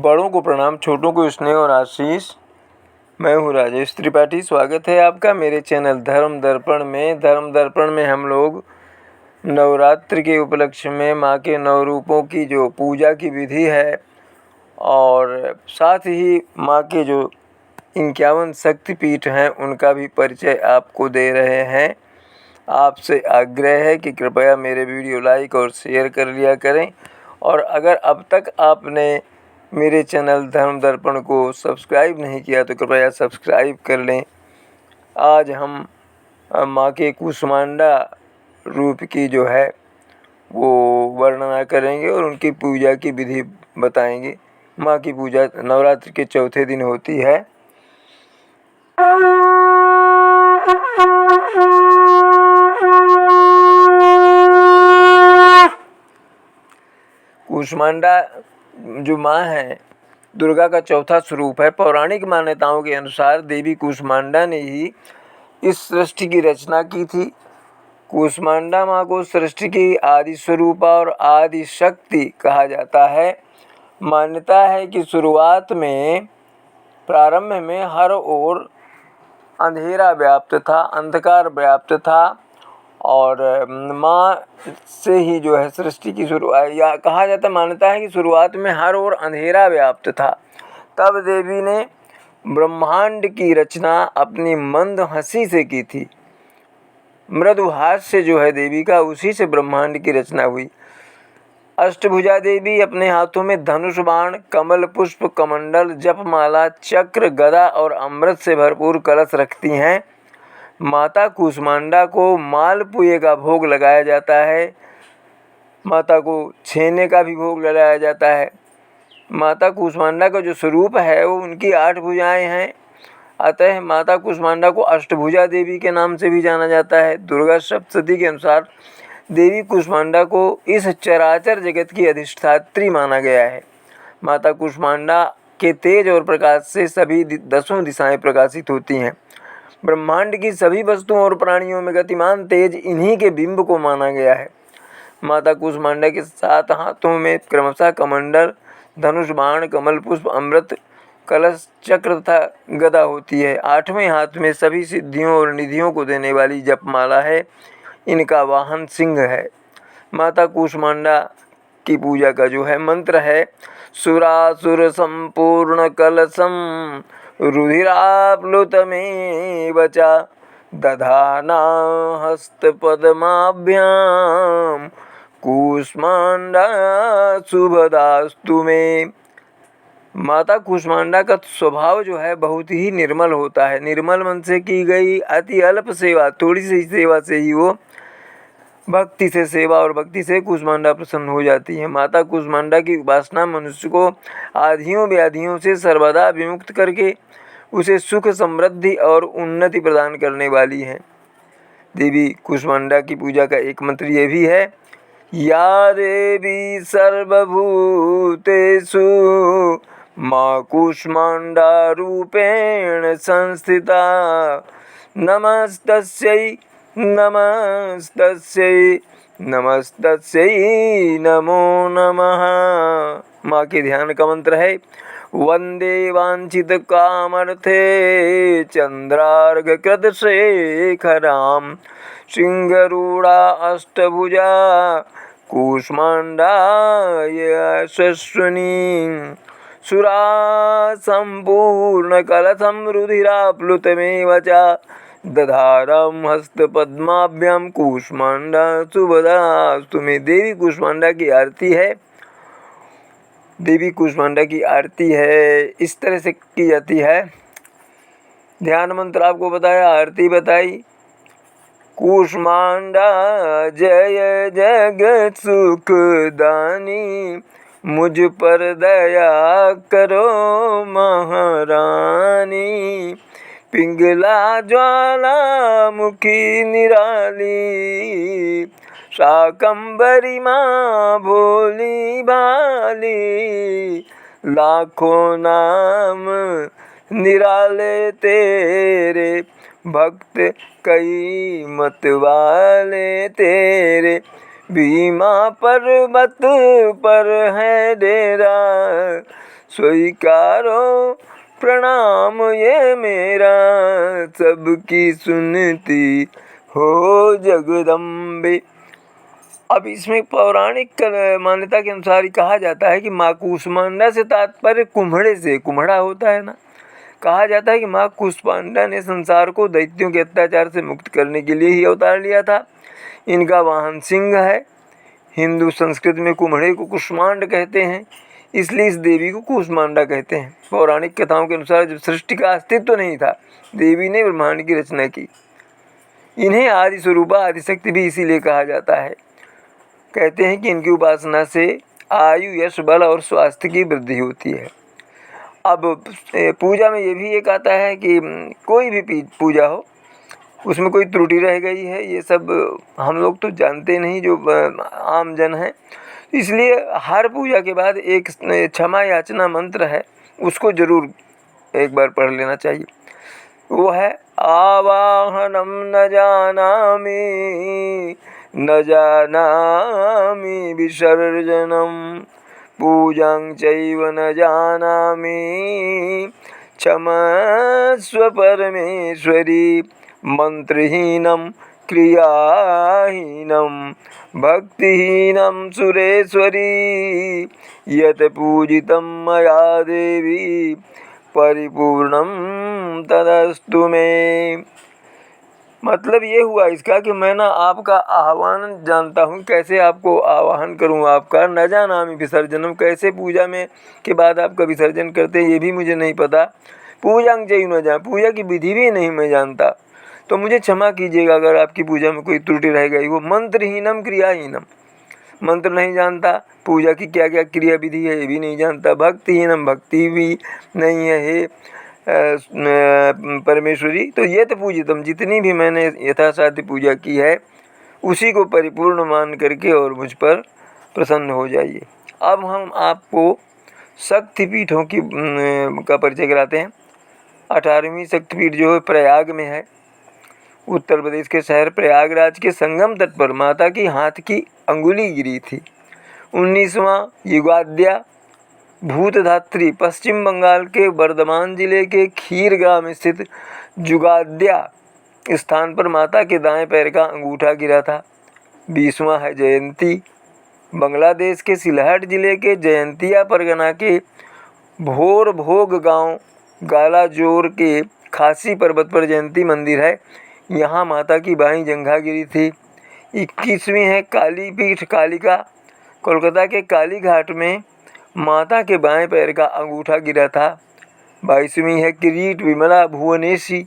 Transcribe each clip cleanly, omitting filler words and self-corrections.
बड़ों को प्रणाम, छोटों को स्नेह और आशीष। मैं हूँ राजेश त्रिपाठी। स्वागत है आपका मेरे चैनल धर्म दर्पण में। धर्म दर्पण में हम लोग नवरात्रि के उपलक्ष्य में माँ के नौ रूपों की जो पूजा की विधि है और साथ ही माँ के जो 51 शक्तिपीठ हैं उनका भी परिचय आपको दे रहे हैं। आपसे आग्रह है कि कृपया मेरे वीडियो लाइक और शेयर कर लिया करें, और अगर अब तक आपने मेरे चैनल धर्म दर्पण को सब्सक्राइब नहीं किया तो कृपया सब्सक्राइब कर लें। आज हम माँ के कूष्मांडा रूप की जो है वो वर्णना करेंगे और उनकी पूजा की विधि बताएंगे। माँ की पूजा नवरात्रि के चौथे दिन होती है। कूष्मांडा जो माँ है दुर्गा का चौथा स्वरूप है। पौराणिक मान्यताओं के अनुसार देवी कूष्मांडा ने ही इस सृष्टि की रचना की थी। कूष्मांडा माँ को सृष्टि की आदि स्वरूप और आदि शक्ति कहा जाता है। मान्यता है कि शुरुआत में प्रारंभ में हर ओर अंधेरा व्याप्त था, अंधकार व्याप्त था, और माँ से ही जो है सृष्टि की शुरुआत, या कहा जाता मान्यता है कि शुरुआत में हर ओर अंधेरा व्याप्त था। तब देवी ने ब्रह्मांड की रचना अपनी मंद हंसी से की थी। मृदु हास्य जो है देवी का, उसी से ब्रह्मांड की रचना हुई। अष्टभुजा देवी अपने हाथों में धनुष बाण, कमल पुष्प, कमंडल, जपमाला, चक्र, गदा और अमृत से भरपूर कलश रखती हैं। माता कूष्मांडा को मालपुए का भोग लगाया जाता है। माता को छेने का भी भोग लगाया जाता है। माता कूष्मांडा का जो स्वरूप है वो उनकी 8 भुजाएं हैं। अतः माता कूष्मांडा को अष्टभुजा देवी के नाम से भी जाना जाता है। दुर्गा सप्तशती के अनुसार देवी कूष्मांडा को इस चराचर जगत की अधिष्ठात्री माना गया है। माता कूष्मांडा के तेज और प्रकाश से सभी 10 दिशाएं प्रकाशित होती हैं। ब्रह्मांड की सभी वस्तुओं और प्राणियों में गतिमान तेज इन्हीं के बिंब को माना गया है। माता कूष्मांडा के 7 हाथों में क्रमशः कमंडल, धनुष बाण, कमल पुष्प, अमृत, कलश, चक्र तथा गदा होती है। 8वें हाथ में सभी सिद्धियों और निधियों को देने वाली जपमाला है। इनका वाहन सिंह है। माता कूष्मांडा की पूजा का जो है मंत्र है, सुरासुर संपूर्ण कलशम रुधिराप्लुतमेव च दधाना हस्त पद्माभ्याम कूष्मांडा शुभदास्तु में। माता कूष्मांडा का स्वभाव जो है बहुत ही निर्मल होता है। निर्मल मन से की गई अति अल्प सेवा, थोड़ी सी सेवा से ही वो भक्ति से सेवा और भक्ति से कूष्मांडा प्रसन्न हो जाती है। माता कूष्मांडा की उपासना मनुष्य को आधियों व्याधियों से सर्वदा विमुक्त करके उसे सुख, समृद्धि और उन्नति प्रदान करने वाली है। देवी कूष्मांडा की पूजा का एक मंत्र ये भी है, या देवी सर्वभूतेषु माँ कूष्मांडा रूपेण संस्थिता नमस्तस्यै नमस्तस्यै नमस्तस्यै नमो नमः। माँ के ध्यान का मंत्र है, वंदे वांछित कामर्थे चंद्रार्घ कृत शेखराम सिंहरूढ़ा अष्टभुजा कूष्मांडा यशस्विनी सुरा संपूर्ण कलशम रुधिराप्लुतमेव च दधारम हस्त पद्माभ्याम कूष्मांडा शुभदास्तु में। देवी कूष्मांडा की आरती है। देवी कूष्मांडा की आरती है इस तरह से की जाती है। ध्यान मंत्र आपको बताया, आरती बताई। कूष्मांडा जय जगत सुखदानी, मुझ पर दया करो महारानी। पिंगला ज्वाला मुखी निराली, शाकंभरी माँ भोली भाली। लाखों नाम निराले तेरे, भक्त कई मत वाले तेरे। भीमा पर्वत पर है डेरा, स्वीकारो प्रणाम ये मेरा, सबकी सुनती हो जगदम्बे। अब इसमें पौराणिक मान्यता के अनुसार ही कहा जाता है कि माँ कूष्मांडा से तात्पर्य कुम्हड़े से, कुम्हड़ा होता है ना, कहा जाता है कि माँ कूष्मांडा ने संसार को दैत्यों के अत्याचार से मुक्त करने के लिए ही अवतार लिया था। इनका वाहन सिंह है। हिंदू संस्कृत में कुम्हड़े को कुष्मांड कहते हैं, इसलिए इस देवी को कूष्मांडा कहते हैं। पौराणिक कथाओं के अनुसार जब सृष्टि का अस्तित्व नहीं था, देवी ने ब्रह्मांड की रचना की। इन्हें आदि स्वरूपा आदिशक्ति भी इसीलिए कहा जाता है। कहते हैं कि इनकी उपासना से आयु, यश, बल और स्वास्थ्य की वृद्धि होती है। अब पूजा में ये भी एक आता है कि कोई भी पूजा हो उसमें कोई त्रुटि रह गई है, ये सब हम लोग तो जानते नहीं, जो आम जन हैं। इसलिए हर पूजा के बाद एक क्षमा याचना मंत्र है, उसको जरूर एक बार पढ़ लेना चाहिए। वो है आवाहनम न जानामि, न जानामि विसर्जनम, पूजां चैव न जानामि, क्षमस्व परमेश्वरी, मंत्रहीनं क्रियाहीनं भक्तिहीनं सुरेश्वरी, यत पूजितं मया देवी परिपूर्णं तदस्तु मे। मतलब ये हुआ इसका कि मैं ना आपका आह्वान जानता हूँ, कैसे आपको आवाहन करूँ आपका। न जानामि विसर्जनम, कैसे पूजा में के बाद आपका विसर्जन करते हैं ये भी मुझे नहीं पता। पूजां चैव न जान, पूजा की विधि भी नहीं मैं जानता, तो मुझे क्षमा कीजिएगा अगर आपकी पूजा में कोई त्रुटि रह गई हो। मंत्रहीनम क्रियाहीनम, मंत्र नहीं जानता, पूजा की क्या क्या क्रिया विधि है ये भी नहीं जानता। भक्तिहीनम, भक्ति भी नहीं है हे परमेश्वरी। तो ये तो पूजितम, जितनी भी मैंने यथासाध्य पूजा की है उसी को परिपूर्ण मान करके और मुझ पर प्रसन्न हो जाइए। अब हम आपको शक्तिपीठों की का परिचय कराते हैं। 18वीं शक्तिपीठ जो है प्रयाग में है। उत्तर प्रदेश के शहर प्रयागराज के संगम तट पर माता की हाथ की अंगुली गिरी थी। 19वां युगाद्या भूतधात्री पश्चिम बंगाल के बर्धमान जिले के खीर ग्राम स्थित जुगाद्या स्थान पर माता के दाएं पैर का अंगूठा गिरा था। 20वां है जयंती, बांग्लादेश के सिलहट जिले के जयंतिया परगना के भोर भोग गांव गालाजोर के खासी पर्वत पर जयंती मंदिर है, यहाँ माता की बाईं जंघा गिरी थी। 21वीं है कालीपीठ कालिका, कोलकाता के काली घाट में माता के बाएं पैर का अंगूठा गिरा था। 22वीं है किरीट विमला भुवनेशी,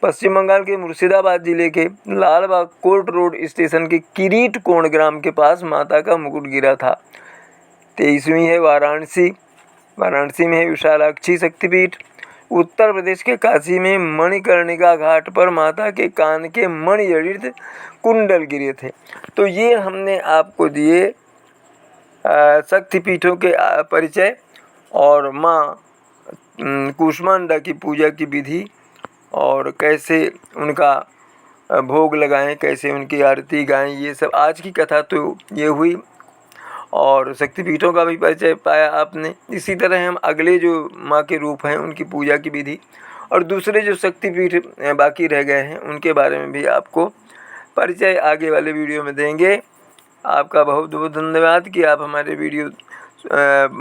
पश्चिम बंगाल के मुर्शिदाबाद जिले के लालबाग कोर्ट रोड स्टेशन के किरीट कोण ग्राम के पास माता का मुकुट गिरा था। 23वीं है वाराणसी, वाराणसी में है विशालाक्षी शक्तिपीठ। उत्तर प्रदेश के काशी में मणिकर्णिका घाट पर माता के कान के मणिजड़ित कुंडल गिरे थे। तो ये हमने आपको दिए शक्तिपीठों के परिचय और माँ कूष्मांडा की पूजा की विधि और कैसे उनका भोग लगाएं, कैसे उनकी आरती गाएं, ये सब आज की कथा तो ये हुई। और शक्तिपीठों का भी परिचय पाया आपने। इसी तरह हम अगले जो माँ के रूप हैं उनकी पूजा की विधि और दूसरे जो शक्तिपीठ बाकी रह गए हैं उनके बारे में भी आपको परिचय आगे वाले वीडियो में देंगे। आपका बहुत बहुत धन्यवाद कि आप हमारे वीडियो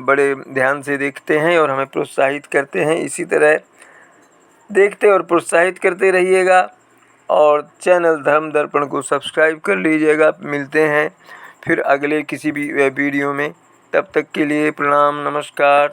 बड़े ध्यान से देखते हैं और हमें प्रोत्साहित करते हैं। इसी तरह देखते और प्रोत्साहित करते रहिएगा और चैनल धर्म दर्पण को सब्सक्राइब कर लीजिएगा। मिलते हैं फिर अगले किसी भी वीडियो में, तब तक के लिए प्रणाम, नमस्कार।